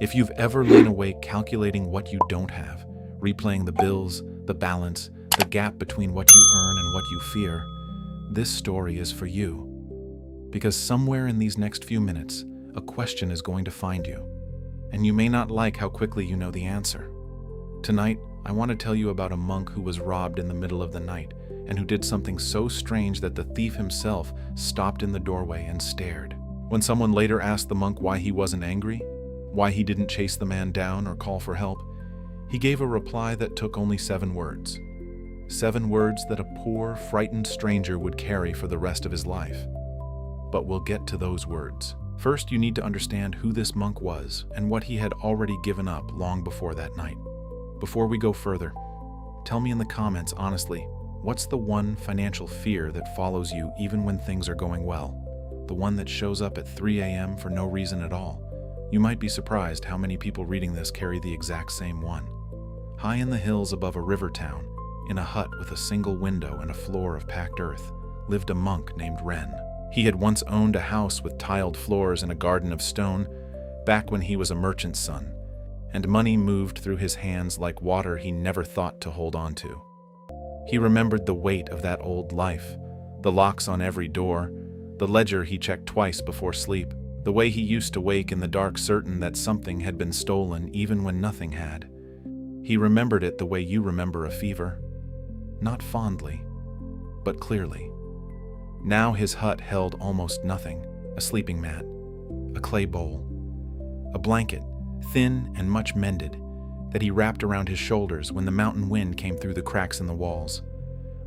If you've ever lain awake calculating what you don't have, replaying the bills, the balance, the gap between what you earn and what you fear, this story is for you. Because somewhere in these next few minutes, a question is going to find you, and you may not like how quickly you know the answer. Tonight, I want to tell you about a monk who was robbed in the middle of the night, and who did something so strange that the thief himself stopped in the doorway and stared. When someone later asked the monk why he wasn't angry, why he didn't chase the man down or call for help, he gave a reply that took only 7 words. 7 words that a poor, frightened stranger would carry for the rest of his life. But we'll get to those words. First, you need to understand who this monk was and what he had already given up long before that night. Before we go further, tell me in the comments honestly, what's the one financial fear that follows you even when things are going well? The one that shows up at 3 a.m. for no reason at all? You might be surprised how many people reading this carry the exact same one. High in the hills above a river town, in a hut with a single window and a floor of packed earth, lived a monk named Ren. He had once owned a house with tiled floors and a garden of stone, back when he was a merchant's son, and money moved through his hands like water he never thought to hold on to. He remembered the weight of that old life, the locks on every door, the ledger he checked twice before sleep, the way he used to wake in the dark certain that something had been stolen even when nothing had. He remembered it the way you remember a fever. Not fondly, but clearly. Now his hut held almost nothing: a sleeping mat, a clay bowl, a blanket, thin and much mended, that he wrapped around his shoulders when the mountain wind came through the cracks in the walls,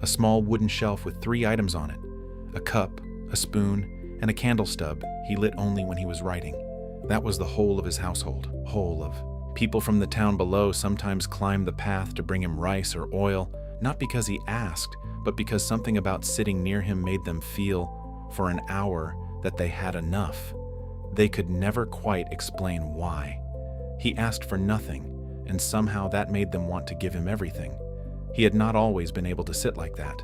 a small wooden shelf with 3 items on it: a cup, a spoon, and a candle stub he lit only when he was writing. That was the whole of his household. Whole of. People from the town below sometimes climbed the path to bring him rice or oil, not because he asked, but because something about sitting near him made them feel, for an hour, that they had enough. They could never quite explain why. He asked for nothing, and somehow that made them want to give him everything. He had not always been able to sit like that.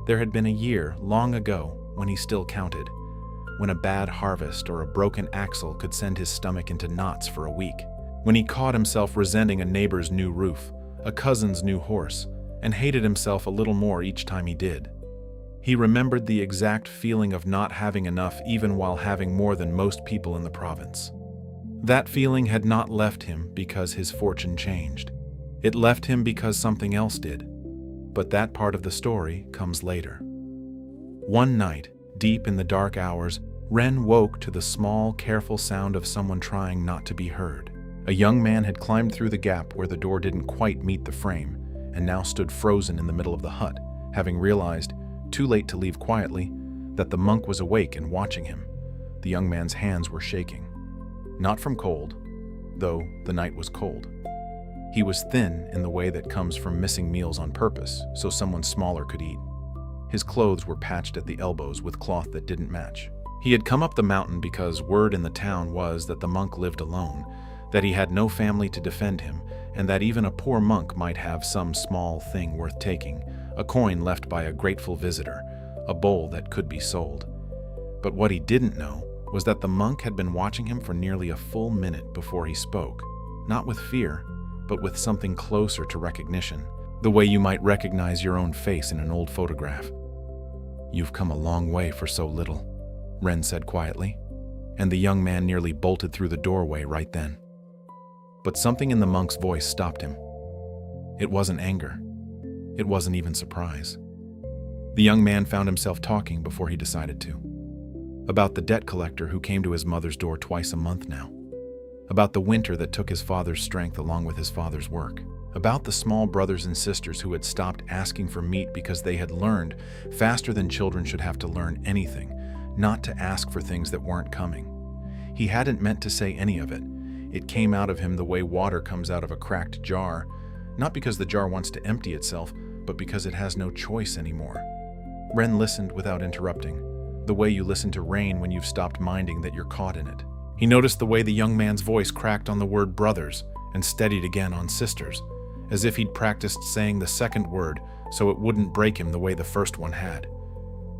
There had been a year, long ago, when he still counted, when a bad harvest or a broken axle could send his stomach into knots for a week, when he caught himself resenting a neighbor's new roof, a cousin's new horse, and hated himself a little more each time he did. He remembered the exact feeling of not having enough even while having more than most people in the province. That feeling had not left him because his fortune changed. It left him because something else did. But that part of the story comes later. One night, deep in the dark hours, Ren woke to the small, careful sound of someone trying not to be heard. A young man had climbed through the gap where the door didn't quite meet the frame, and now stood frozen in the middle of the hut, having realized, too late to leave quietly, that the monk was awake and watching him. The young man's hands were shaking. Not from cold, though the night was cold. He was thin in the way that comes from missing meals on purpose so someone smaller could eat. His clothes were patched at the elbows with cloth that didn't match. He had come up the mountain because word in the town was that the monk lived alone, that he had no family to defend him, and that even a poor monk might have some small thing worth taking, a coin left by a grateful visitor, a bowl that could be sold. But what he didn't know was that the monk had been watching him for nearly a full minute before he spoke, not with fear, but with something closer to recognition, the way you might recognize your own face in an old photograph. "You've come a long way for so little," Ren said quietly, and the young man nearly bolted through the doorway right then. But something in the monk's voice stopped him. It wasn't anger. It wasn't even surprise. The young man found himself talking before he decided to. About the debt collector who came to his mother's door twice a month now. About the winter that took his father's strength along with his father's work. About the small brothers and sisters who had stopped asking for meat because they had learned, faster than children should have to learn anything, not to ask for things that weren't coming. He hadn't meant to say any of it. It came out of him the way water comes out of a cracked jar, not because the jar wants to empty itself, but because it has no choice anymore. Ren listened without interrupting, the way you listen to rain when you've stopped minding that you're caught in it. He noticed the way the young man's voice cracked on the word brothers and steadied again on sisters, as if he'd practiced saying the second word so it wouldn't break him the way the first one had.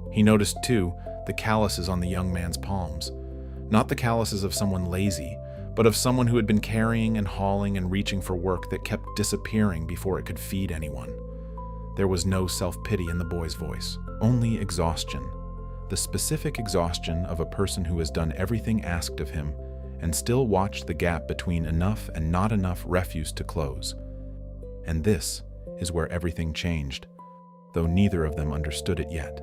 He noticed, too, the calluses on the young man's palms. Not the calluses of someone lazy, but of someone who had been carrying and hauling and reaching for work that kept disappearing before it could feed anyone. There was no self-pity in the boy's voice, only exhaustion. The specific exhaustion of a person who has done everything asked of him and still watched the gap between enough and not enough refuse to close. And this is where everything changed, though neither of them understood it yet.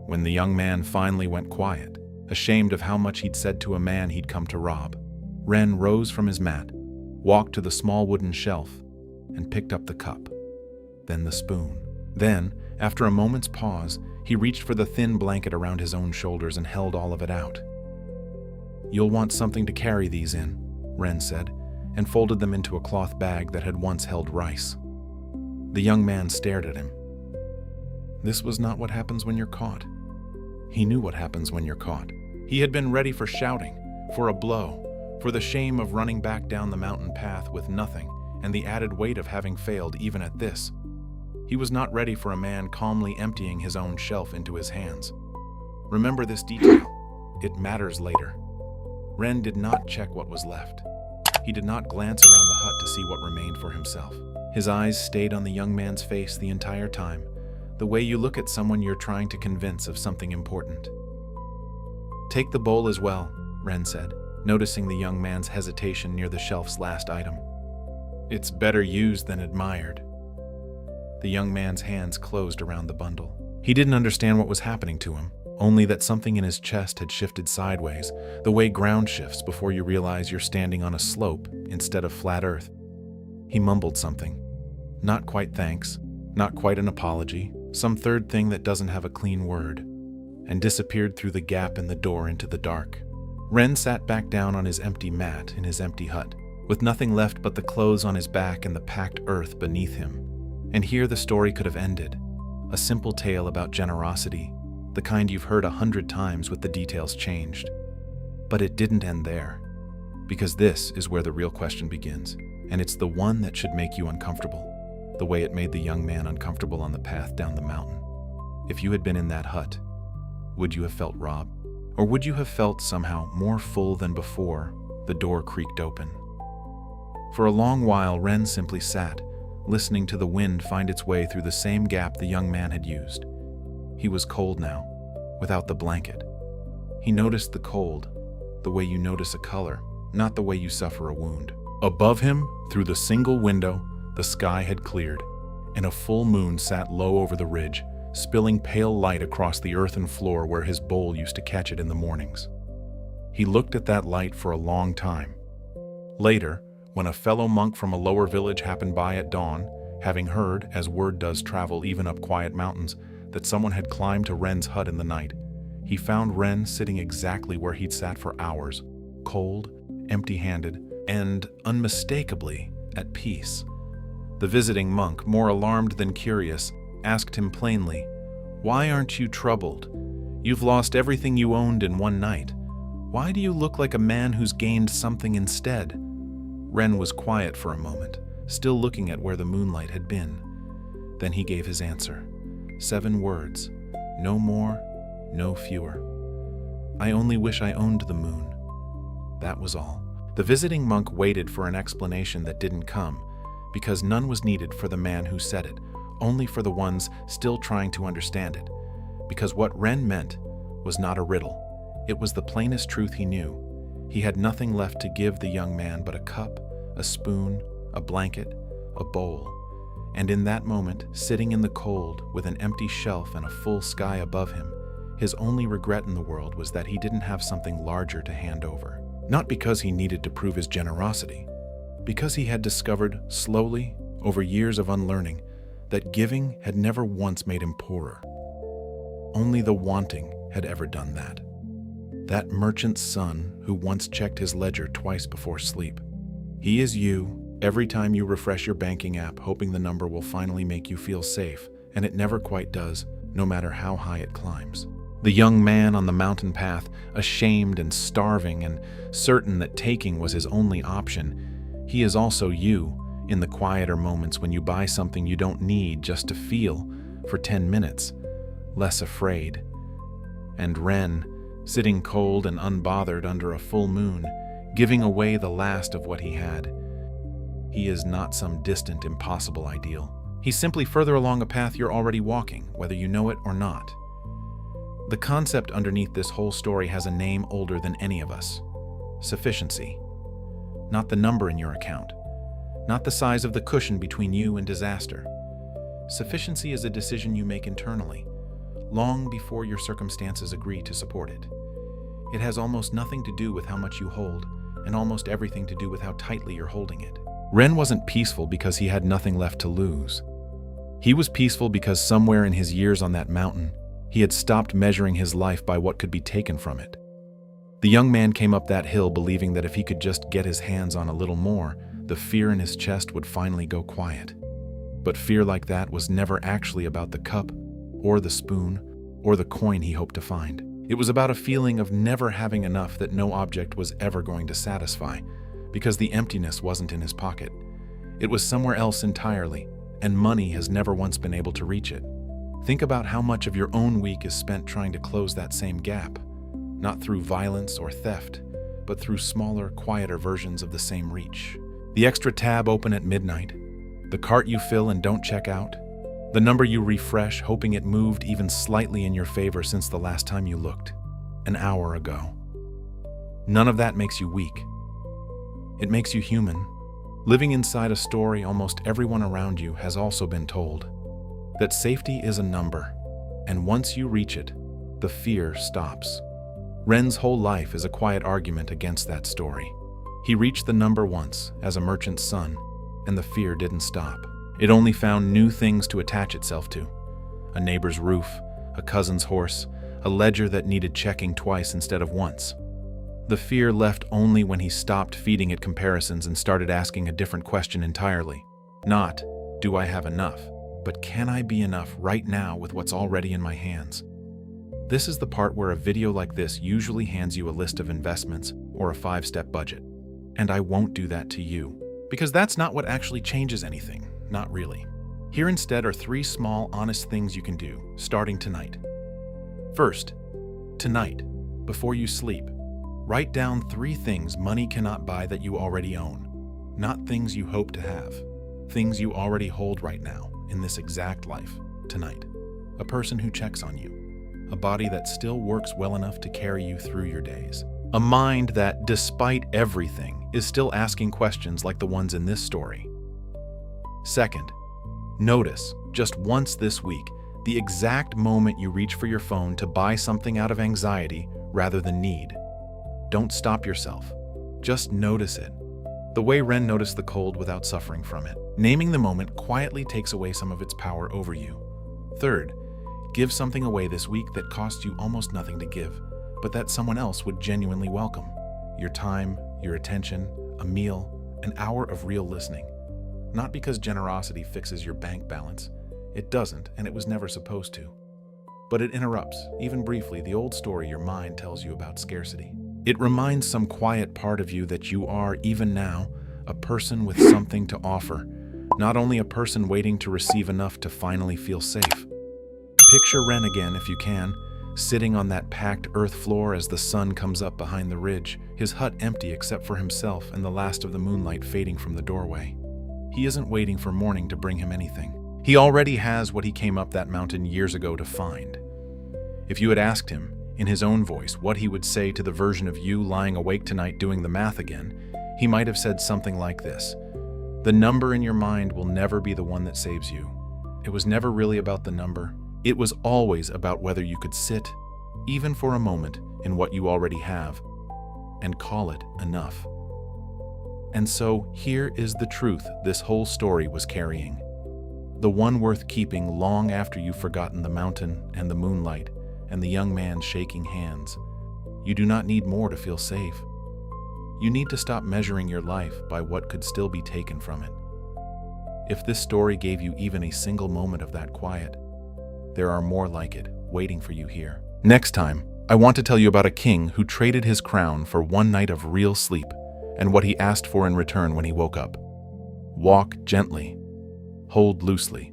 When the young man finally went quiet, ashamed of how much he'd said to a man he'd come to rob, Ren rose from his mat, walked to the small wooden shelf, and picked up the cup, then the spoon. Then, after a moment's pause, he reached for the thin blanket around his own shoulders and held all of it out. "You'll want something to carry these in," Ren said, and folded them into a cloth bag that had once held rice. The young man stared at him. This was not what happens when you're caught. He knew what happens when you're caught. He had been ready for shouting, for a blow, for the shame of running back down the mountain path with nothing, and the added weight of having failed even at this. He was not ready for a man calmly emptying his own shelf into his hands. Remember this detail. It matters later. Ren did not check what was left. He did not glance around the hut to see what remained for himself. His eyes stayed on the young man's face the entire time, the way you look at someone you're trying to convince of something important. "Take the bowl as well," Ren said, noticing the young man's hesitation near the shelf's last item. "It's better used than admired." The young man's hands closed around the bundle. He didn't understand what was happening to him, only that something in his chest had shifted sideways, the way ground shifts before you realize you're standing on a slope instead of flat earth. He mumbled something. Not quite thanks, not quite an apology, some third thing that doesn't have a clean word, and disappeared through the gap in the door into the dark. Ren sat back down on his empty mat in his empty hut, with nothing left but the clothes on his back and the packed earth beneath him. And here the story could have ended. A simple tale about generosity, the kind you've heard 100 times with the details changed. But it didn't end there, because this is where the real question begins, and it's the one that should make you uncomfortable, the way it made the young man uncomfortable on the path down the mountain. If you had been in that hut, would you have felt robbed? Or would you have felt somehow more full than before the door creaked open? For a long while, Ren simply sat, listening to the wind find its way through the same gap the young man had used. He was cold now, without the blanket. He noticed the cold, the way you notice a color, not the way you suffer a wound. Above him, through the single window, the sky had cleared, and a full moon sat low over the ridge, spilling pale light across the earthen floor where his bowl used to catch it in the mornings. He looked at that light for a long time. Later, when a fellow monk from a lower village happened by at dawn, having heard, as word does travel even up quiet mountains, that someone had climbed to Ren's hut in the night, he found Ren sitting exactly where he'd sat for hours, cold, empty-handed, and unmistakably at peace. The visiting monk, more alarmed than curious, asked him plainly, "Why aren't you troubled? You've lost everything you owned in one night. Why do you look like a man who's gained something instead?" Ren was quiet for a moment, still looking at where the moonlight had been. Then he gave his answer. 7 words, no more, no fewer. "I only wish I owned the moon." That was all. The visiting monk waited for an explanation that didn't come, because none was needed for the man who said it, only for the ones still trying to understand it. Because what Ren meant was not a riddle. It was the plainest truth he knew. He had nothing left to give the young man but a cup, a spoon, a blanket, a bowl. And in that moment, sitting in the cold with an empty shelf and a full sky above him, his only regret in the world was that he didn't have something larger to hand over. Not because he needed to prove his generosity, because he had discovered slowly, over years of unlearning, that giving had never once made him poorer. Only the wanting had ever done that. That merchant's son who once checked his ledger twice before sleep. He is you every time you refresh your banking app, hoping the number will finally make you feel safe, and it never quite does, no matter how high it climbs. The young man on the mountain path, ashamed and starving and certain that taking was his only option, he is also you in the quieter moments when you buy something you don't need just to feel, for 10 minutes, less afraid. And Ren, sitting cold and unbothered under a full moon, giving away the last of what he had. He is not some distant, impossible ideal. He's simply further along a path you're already walking, whether you know it or not. The concept underneath this whole story has a name older than any of us: sufficiency. Not the number in your account, not the size of the cushion between you and disaster. Sufficiency is a decision you make internally, long before your circumstances agree to support it. It has almost nothing to do with how much you hold, and almost everything to do with how tightly you're holding it. Ren wasn't peaceful because he had nothing left to lose. He was peaceful because somewhere in his years on that mountain, he had stopped measuring his life by what could be taken from it. The young man came up that hill believing that if he could just get his hands on a little more, the fear in his chest would finally go quiet. But fear like that was never actually about the cup, or the spoon, or the coin he hoped to find. It was about a feeling of never having enough that no object was ever going to satisfy, because the emptiness wasn't in his pocket. It was somewhere else entirely, and money has never once been able to reach it. Think about how much of your own week is spent trying to close that same gap, not through violence or theft, but through smaller, quieter versions of the same reach. The extra tab open at midnight, the cart you fill and don't check out, the number you refresh hoping it moved even slightly in your favor since the last time you looked, an hour ago. None of that makes you weak. It makes you human. Living inside a story almost everyone around you has also been told. That safety is a number, and once you reach it, the fear stops. Ren's whole life is a quiet argument against that story. He reached the number once as a merchant's son, and the fear didn't stop. It only found new things to attach itself to. A neighbor's roof, a cousin's horse, a ledger that needed checking twice instead of once. The fear left only when he stopped feeding it comparisons and started asking a different question entirely. Not, do I have enough, but can I be enough right now with what's already in my hands? This is the part where a video like this usually hands you a list of investments or a 5-step budget. And I won't do that to you, because that's not what actually changes anything, not really. Here instead are 3 small, honest things you can do, starting tonight. First, tonight, before you sleep, write down 3 things money cannot buy that you already own. Not things you hope to have, things you already hold right now, in this exact life, tonight. A person who checks on you, a body that still works well enough to carry you through your days, a mind that, despite everything, is still asking questions like the ones in this story. Second, notice, just once this week, the exact moment you reach for your phone to buy something out of anxiety rather than need. Don't stop yourself. Just notice it. The way Ren noticed the cold without suffering from it. Naming the moment quietly takes away some of its power over you. Third, give something away this week that costs you almost nothing to give, but that someone else would genuinely welcome. Your time, your attention, a meal, an hour of real listening. Not because generosity fixes your bank balance. It doesn't, and it was never supposed to. But it interrupts, even briefly, the old story your mind tells you about scarcity. It reminds some quiet part of you that you are, even now, a person with something to offer, not only a person waiting to receive enough to finally feel safe. Picture Ren again if you can, sitting on that packed earth floor as the sun comes up behind the ridge, his hut empty except for himself and the last of the moonlight fading from the doorway. He isn't waiting for morning to bring him anything. He already has what he came up that mountain years ago to find. If you had asked him, in his own voice, what he would say to the version of you lying awake tonight doing the math again, he might have said something like this: the number in your mind will never be the one that saves you. It was never really about the number. It was always about whether you could sit, even for a moment, in what you already have, and call it enough. And so, here is the truth this whole story was carrying. The one worth keeping long after you've forgotten the mountain and the moonlight and the young man shaking hands. You do not need more to feel safe. You need to stop measuring your life by what could still be taken from it. If this story gave you even a single moment of that quiet, there are more like it waiting for you here. Next time, I want to tell you about a king who traded his crown for one night of real sleep and what he asked for in return when he woke up. Walk gently. Hold loosely.